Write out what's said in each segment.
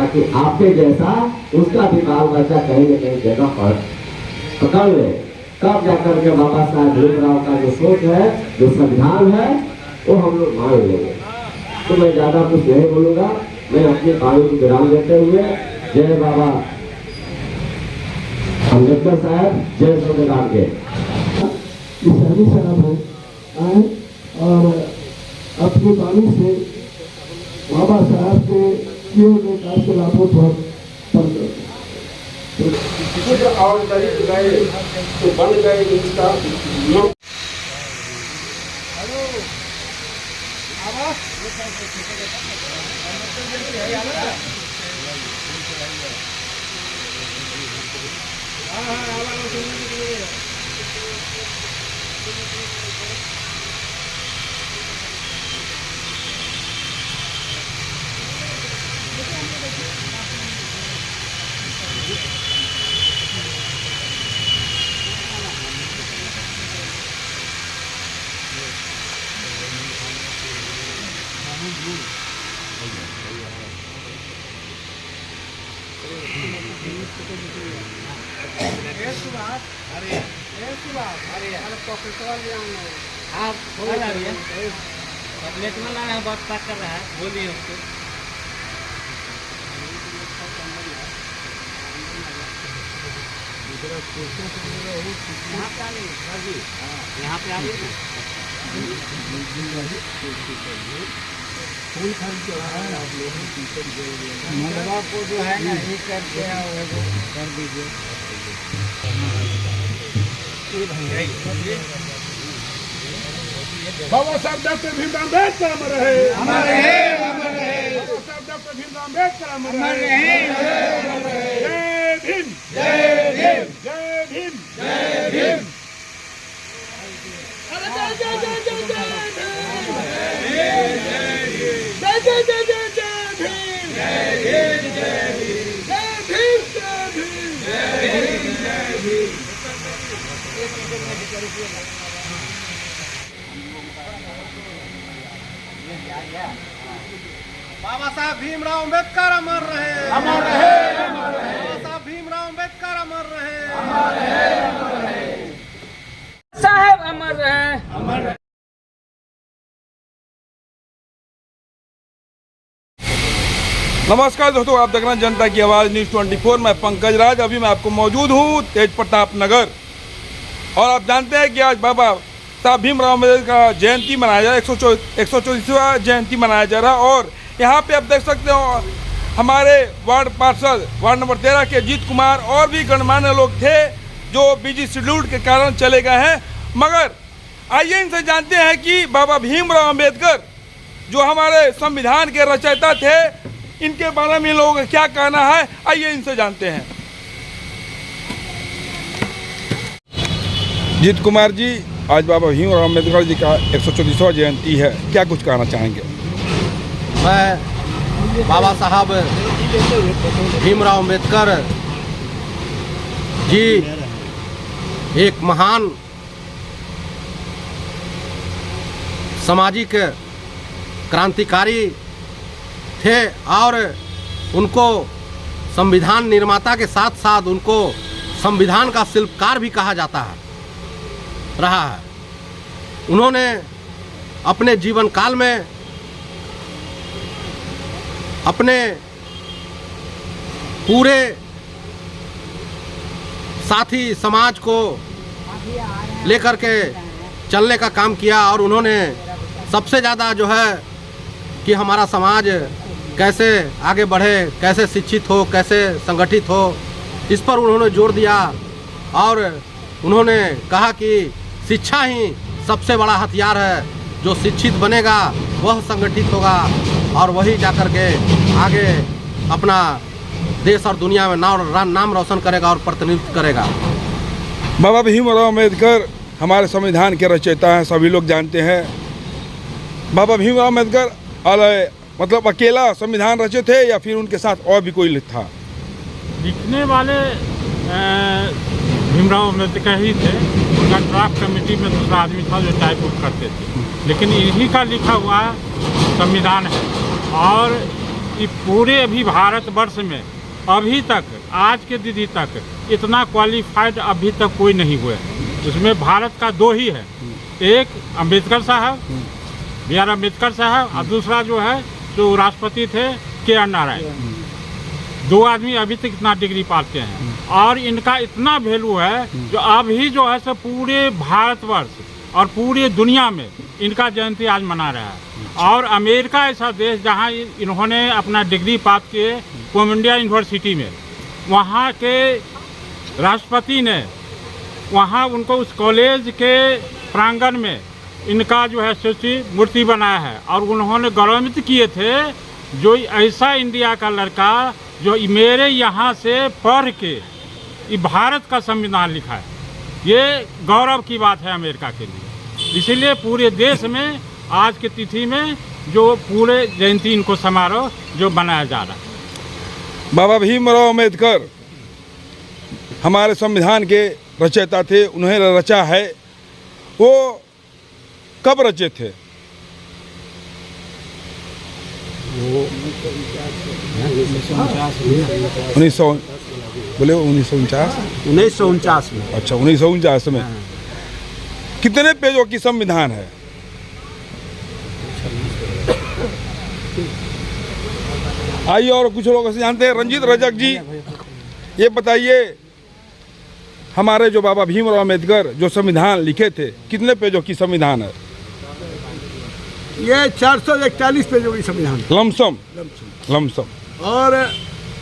ताकि आपके जैसा उसका भी बाल बच्चा कहीं न कहीं जगह पकड़ ले, तब जाकर के बाबा साहब भीमराव का जो सोच है, जो संविधान है, वो हम लोग मान लेंगे। तो मैं ज्यादा कुछ नहीं बोलूंगा, मैं अपनी वाणी को विराम देते हुए जय बाबा अम्बेडकर साहब, जय संविधान के किसानी साहब है आए और अपनी वाणी से बाबा साहब के किए गए कार्यकलापों पर और दलित गए तो बन गए इसका बहुत बात कर रहा है, बोलिए उसको। यहाँ पे आइए ना, फूल खान चढ़ा है आप लोगों की मंडवा को जो है ना ये करके कर दीजिए। बाबा साहब डॉक्टर भीमराव अम्बेडकर अमर रहे, अमर रहे, अमर रहे। बाबा साहब डॉक्टर भीमराव अम्बेडकर अमर अमर रहे। रहे। जय भीम, जय भीम, जय भीम, जय भीम। अरे जय जय जय जय जय भीम, जय जय जय जय जय जय भीम, जय भीम, जय भीम, जय भीम, जय भीम, जय भीम। बाबा साहब भीमराव अम्बेडकर अमर रहे, अमर रहे, अमर रहे, बाबा साहब भीमराव अम्बेडकर अमर रहे, अमर रहे, अमर रहे। साहब अमर रहे, अमर रहे। नमस्कार दोस्तों, आप देख रहे हैं जनता की आवाज़ न्यूज़ 24। मैं पंकज राज, अभी मैं आपको मौजूद हूँ तेज प्रताप नगर। और आप जानते हैं कि आज बाबा साहब भीमराव अम्बेडकर का जयंती मनाया जा रहा है, 144वां जयंती मनाया जा रहा है। और यहाँ पे आप देख सकते हो हमारे वार्ड पार्षद वार्ड नंबर 13 के अजीत कुमार और भी गणमान्य लोग थे जो बिजी शेड्यूल के कारण चले गए हैं। मगर आइए इनसे जानते हैं कि बाबा भीमराव अम्बेडकर जो हमारे संविधान के रचयिता थे, इनके बारे में लोगों का क्या कहना है, आइए इनसे जानते हैं। जीत कुमार जी, आज बाबा भीमराव अम्बेडकर जी का 144वां जयंती है, क्या कुछ कहना चाहेंगे? मैं बाबा साहब भीमराव अम्बेडकर जी एक महान सामाजिक क्रांतिकारी थे और उनको संविधान निर्माता के साथ साथ उनको संविधान का शिल्पकार भी कहा जाता है रहा है। उन्होंने अपने जीवन काल में अपने पूरे साथी समाज को लेकर के चलने का काम किया और उन्होंने सबसे ज़्यादा जो है कि हमारा समाज कैसे आगे बढ़े, कैसे शिक्षित हो, कैसे संगठित हो, इस पर उन्होंने जोर दिया। और उन्होंने कहा कि शिक्षा ही सबसे बड़ा हथियार है, जो शिक्षित बनेगा वह संगठित होगा और वही जाकर के आगे अपना देश और दुनिया में नाम रोशन करेगा और प्रतिनिधित्व करेगा। बाबा भीमराव अम्बेडकर हमारे संविधान के रचयिता हैं, सभी लोग जानते हैं। बाबा भीमराव अम्बेडकर मतलब अकेला संविधान रचे थे या फिर उनके साथ और भी कोई था? लिखने वाले भीमराव अम्बेडकर ही थे। उनका ड्राफ्ट कमेटी में दूसरा आदमी था जो टाइप उप करते थे, लेकिन इन्हीं का लिखा हुआ संविधान है। और कि पूरे अभी भारतवर्ष में अभी तक आज के तिथि तक इतना क्वालिफाइड अभी तक कोई नहीं हुए। इसमें भारत का दो ही है, एक अम्बेडकर साहब, B.R. अम्बेडकर साहब, और दूसरा जो है जो राष्ट्रपति थे K.R. नारायण। दो आदमी अभी तक इतना डिग्री पाते हैं और इनका इतना वैल्यू है जो अभी जो है सो पूरे भारतवर्ष और पूरे दुनिया में इनका जयंती आज मना रहा है। और अमेरिका ऐसा देश जहां इन्होंने अपना डिग्री प्राप्त किए कोलंबिया यूनिवर्सिटी में, वहां के राष्ट्रपति ने वहां उनको उस कॉलेज के प्रांगण में इनका जो है सच्ची मूर्ति बनाया है और उन्होंने गौरवान्वित किए थे जो ऐसा इंडिया का लड़का जो मेरे यहाँ से पढ़ के ये भारत का संविधान लिखा है, ये गौरव की बात है अमेरिका के लिए। इसीलिए पूरे देश में आज की तिथि में जो पूरे जयंती इनको समारोह जो बनाया जा रहा है। बाबा भीमराव अम्बेडकर हमारे संविधान के रचयिता थे, उन्हें रचा है। वो कब रचे थे? बोले 1949 में। अच्छा, 1949 में। कितने पेजों की संविधान है? आइए और कुछ लोग से जानते हैं। रंजीत रजक जी, ये बताइए हमारे जो बाबा भीमराव अम्बेडकर जो संविधान लिखे थे, कितने पेजों की संविधान है? ये 441 पेजों की संविधान लमसम। और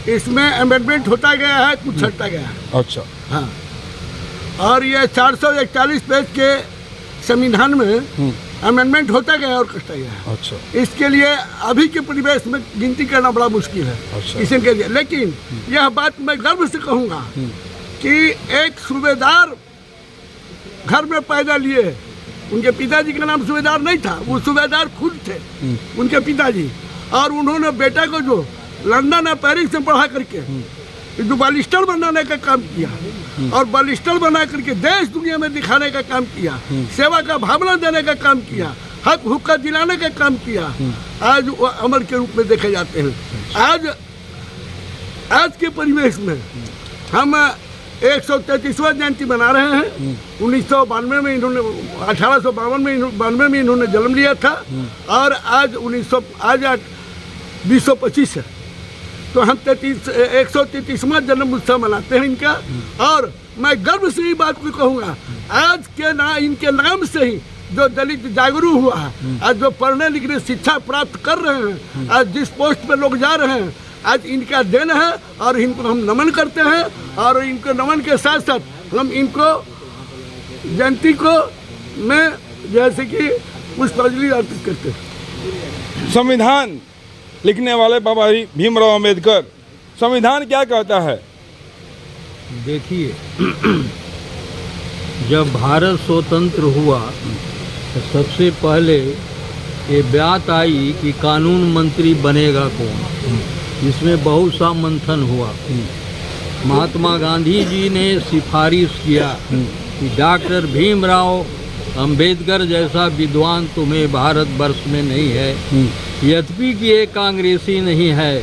इसमें अमेंडमेंट होता गया है, कुछ छटता गया है। अच्छा, हाँ। और ये 441 पेज के संविधान में अमेंडमेंट होता गया और कटता गया है। अच्छा। इसके लिए अभी के परिवेश में गिनती करना बड़ा मुश्किल है। अच्छा। इसके लिए लेकिन यह बात मैं गर्व से कहूँगा कि एक सूबेदार घर में पैदा लिए, उनके पिताजी का नाम सूबेदार नहीं था, वो सूबेदार खुद थे उनके पिताजी, और उन्होंने बेटा को जो लंदन और पेरिस में पढ़ा करके जो बैरिस्टर बनाने का काम किया और बैरिस्टर बना करके देश दुनिया में दिखाने का काम किया, सेवा का भावना देने का काम किया, हक हुक्का दिलाने का काम किया, आज वो अमर के रूप में देखे जाते हैं। आज के परिवेश में हम 133वां जयंती मना रहे हैं। 1992 में इन्होंने 1852 में इन्होंने जन्म लिया था और आज 2025 है, तो हम 133वां जन्म उत्सव मनाते हैं इनका। और मैं गर्व से ही बात को कहूँगा, आज के इनके नाम से ही जो दलित जागरूक हुआ है, आज जो पढ़ने लिखने शिक्षा प्राप्त कर रहे हैं, आज जिस पोस्ट पे लोग जा रहे हैं, आज इनका देन है और इनको हम नमन करते हैं। और इनको नमन के साथ साथ हम इनको जयंती को में जैसे कि पुष्पांजलि अर्पित करते हैं। संविधान लिखने वाले बाबा भीमराव अम्बेडकर, संविधान क्या कहता है? देखिए, जब भारत स्वतंत्र हुआ तो सबसे पहले ये बात आई कि कानून मंत्री बनेगा कौन। इसमें बहुत सा मंथन हुआ। महात्मा गांधी जी ने सिफारिश किया कि डॉक्टर भीमराव अंबेडकर जैसा विद्वान तुम्हें भारतवर्ष में नहीं है, यद्यपि कि ये कांग्रेसी नहीं है,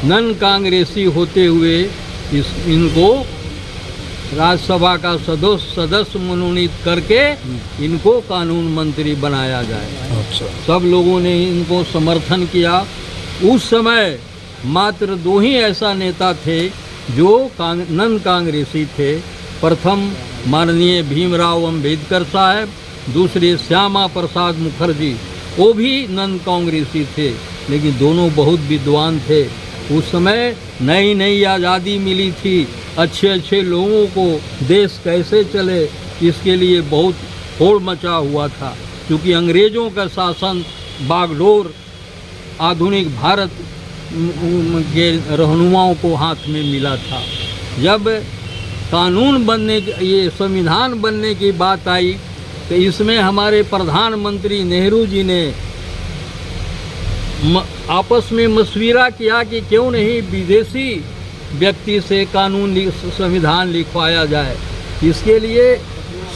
नन कांग्रेसी होते हुए इनको राज्यसभा का सदस्य मनोनीत करके इनको कानून मंत्री बनाया जाए। अच्छा। सब लोगों ने इनको समर्थन किया। उस समय मात्र दो ही ऐसा नेता थे जो नन कांग्रेसी थे। प्रथम माननीय भीमराव अंबेडकर साहब, दूसरे श्यामा प्रसाद मुखर्जी, वो भी नन कांग्रेसी थे, लेकिन दोनों बहुत विद्वान थे। उस समय नई नई आज़ादी मिली थी, अच्छे अच्छे लोगों को देश कैसे चले इसके लिए बहुत होड़ मचा हुआ था, क्योंकि अंग्रेज़ों का शासन बागडोर आधुनिक भारत के रहनुमाओं को हाथ में मिला था। जब कानून बनने ये संविधान बनने की बात आई तो इसमें हमारे प्रधानमंत्री नेहरू जी ने आपस में मशविरा किया कि क्यों नहीं विदेशी व्यक्ति से संविधान लिखवाया जाए। इसके लिए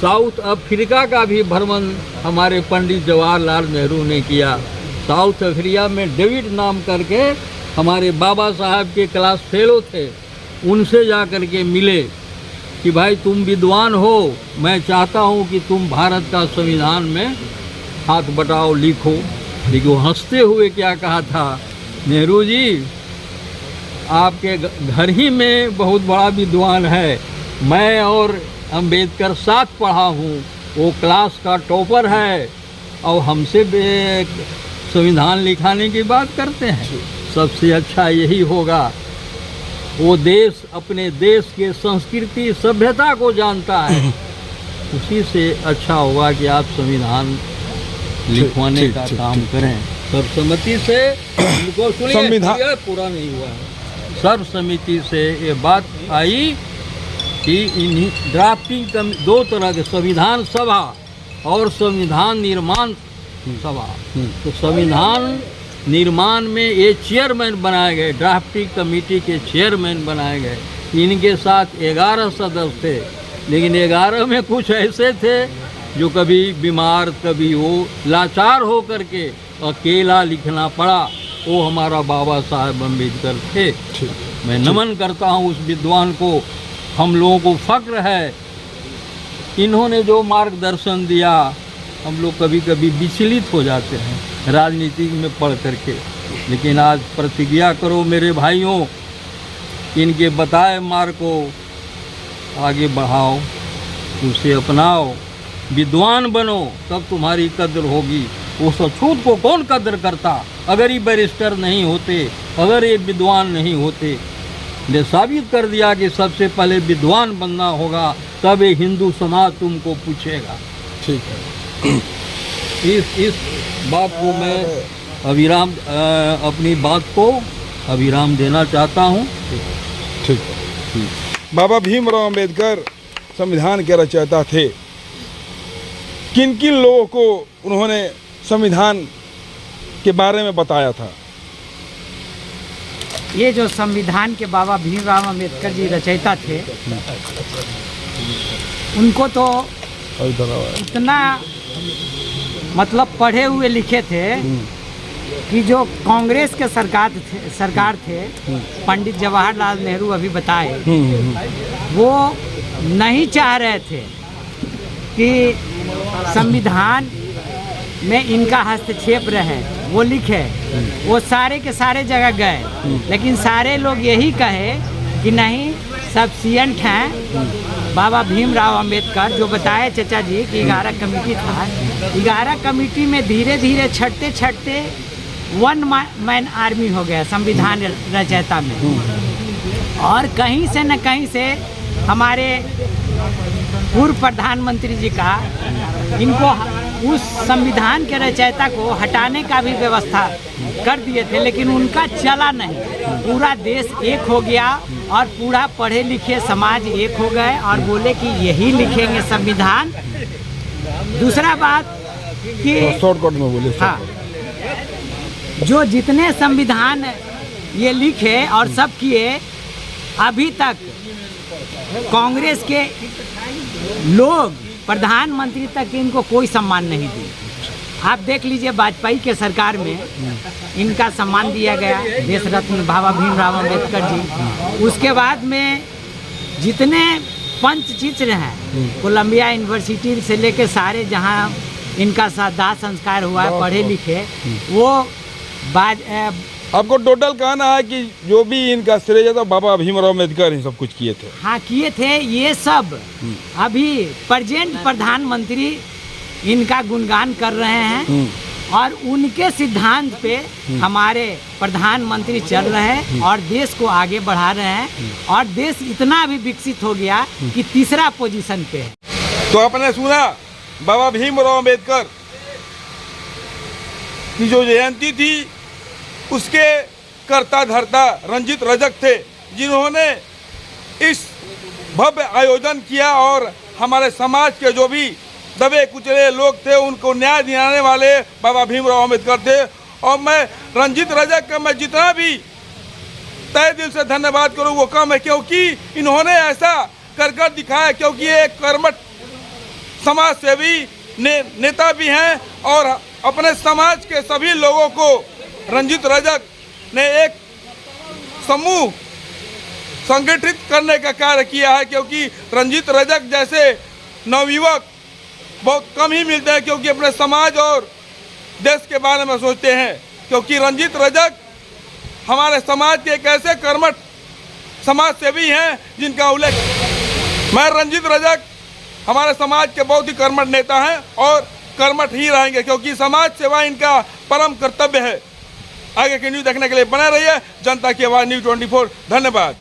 साउथ अफ्रीका का भी भ्रमण हमारे पंडित जवाहरलाल नेहरू ने किया। साउथ अफ्रीका में डेविड नाम करके हमारे बाबा साहब के क्लास फेलो थे, उनसे जा कर के मिले कि भाई तुम विद्वान हो, मैं चाहता हूँ कि तुम भारत का संविधान में हाथ बटाओ, लिखो। लेकिन वो हंसते हुए क्या कहा था, नेहरू जी आपके घर ही में बहुत बड़ा विद्वान है, मैं और अंबेडकर साथ पढ़ा हूँ, वो क्लास का टॉपर है और हमसे संविधान लिखाने की बात करते हैं। सबसे अच्छा यही होगा, वो देश अपने देश के संस्कृति सभ्यता को जानता है, उसी से अच्छा होगा कि आप संविधान लिखवाने का काम करें। सर्वसम्मति से उनको सुनिए, पूरा नहीं हुआ है। सर्वसम्मति से ये बात आई कि इन्हीं ड्राफ्टिंग दो तरह के, संविधान सभा और संविधान निर्माण सभा। तो संविधान निर्माण में ये चेयरमैन बनाए गए, ड्राफ्टिंग कमेटी के चेयरमैन बनाए गए। इनके साथ 11 सदस्य थे, लेकिन 11 में कुछ ऐसे थे जो कभी बीमार, कभी वो लाचार हो करके अकेला लिखना पड़ा। वो हमारा बाबा साहब अम्बेडकर थे। मैं नमन करता हूँ उस विद्वान को, हम लोगों को फक्र है। इन्होंने जो मार्गदर्शन दिया, हम लोग कभी कभी विचलित हो जाते हैं राजनीति में पढ़ करके, लेकिन आज प्रतिज्ञा करो मेरे भाइयों, इनके बताए मार्ग को आगे बढ़ाओ, उसे अपनाओ, विद्वान बनो, तब तुम्हारी कद्र होगी। उस अछूत को कौन कद्र करता? अगर ये बैरिस्टर नहीं होते, अगर ये विद्वान नहीं होते, ने साबित कर दिया कि सबसे पहले विद्वान बनना होगा, तब ये हिंदू समाज तुमको पूछेगा। ठीक है, इस बात को मैं अविराम अपनी बात को अविराम देना चाहता हूँ। ठीक है। बाबा भीमराव अंबेडकर संविधान के रचयिता थे। किन किन लोगों को उन्होंने संविधान के बारे में बताया था? ये जो संविधान के बाबा भीमराव अंबेडकर जी रचयिता थे, उनको तो इतना मतलब पढ़े हुए लिखे थे कि जो कांग्रेस के सरकार थे, पंडित जवाहरलाल नेहरू अभी बताए, वो नहीं चाह रहे थे कि संविधान में इनका हस्तक्षेप रहे, वो लिखे। वो सारे के सारे जगह गए, लेकिन सारे लोग यही कहे कि नहीं, सफिशिएंट हैं। बाबा भीमराव अंबेडकर जो बताए चचा जी कि 11 कमेटी था, 11 कमेटी में धीरे धीरे छटते छटते वन मैन आर्मी हो गया संविधान रचयिता में। और कहीं से न कहीं से हमारे पूर्व प्रधानमंत्री जी का इनको उस संविधान के रचयिता को हटाने का भी व्यवस्था कर दिए थे, लेकिन उनका चला नहीं। पूरा देश एक हो गया और पूरा पढ़े लिखे समाज एक हो गए और बोले कि यही लिखेंगे संविधान। दूसरा बात कि शॉर्टकट में बोले, हाँ, जो जितने संविधान ये लिखे और सब किए, अभी तक कांग्रेस के लोग प्रधानमंत्री तक इनको कोई सम्मान नहीं दिए। आप देख लीजिए, वाजपेयी के सरकार में इनका सम्मान दिया गया, देश रत्न बाबा भीमराव अंबेडकर जी। उसके बाद में जितने पंचचित्र हैं, कोलंबिया यूनिवर्सिटी से लेके सारे जहां इनका दाह संस्कार हुआ है, पढ़े लिखे, वो आपको टोटल कहना है कि जो भी इनका श्रेय था बाबा भीमराव अम्बेडकर ही सब कुछ किए थे? हाँ, किए थे। ये सब अभी प्रेजेंट प्रधानमंत्री इनका गुणगान कर रहे हैं और उनके सिद्धांत पे हमारे प्रधानमंत्री चल रहे हैं और देश को आगे बढ़ा रहे हैं। और देश इतना भी विकसित हो गया कि तीसरा पोजीशन पे है। तो आपने सुना बाबा भीमराव अम्बेडकर की जो जयंती थी, उसके कर्ता धर्ता रंजित रजक थे, जिन्होंने इस भव्य आयोजन किया और हमारे समाज के जो भी दबे कुचले लोग थे उनको न्याय दिलाने वाले बाबा भीमराव अम्बेडकर थे। और मैं रंजित रजक का मैं जितना भी तहे दिल से धन्यवाद करूँ वो कम है, क्योंकि इन्होंने ऐसा कर दिखाया, क्योंकि ये एक कर्मठ समाज सेवी नेता भी हैं और अपने समाज के सभी लोगों को रंजित रजक ने एक समूह संगठित करने का कार्य किया है, क्योंकि रंजीत रजक जैसे नवयुवक बहुत कम ही मिलते हैं, क्योंकि अपने समाज और देश के बारे में सोचते हैं। क्योंकि रंजीत रजक हमारे समाज के एक ऐसे कर्मठ समाज सेवी हैं जिनका उल्लेख, मैं रंजीत रजक हमारे समाज के बहुत ही कर्मठ नेता हैं और कर्मठ ही रहेंगे, क्योंकि समाज सेवा इनका परम कर्तव्य है। आगे की न्यूज़ देखने के लिए बने रहिए जनता की आवाज़ न्यूज़ 24। धन्यवाद।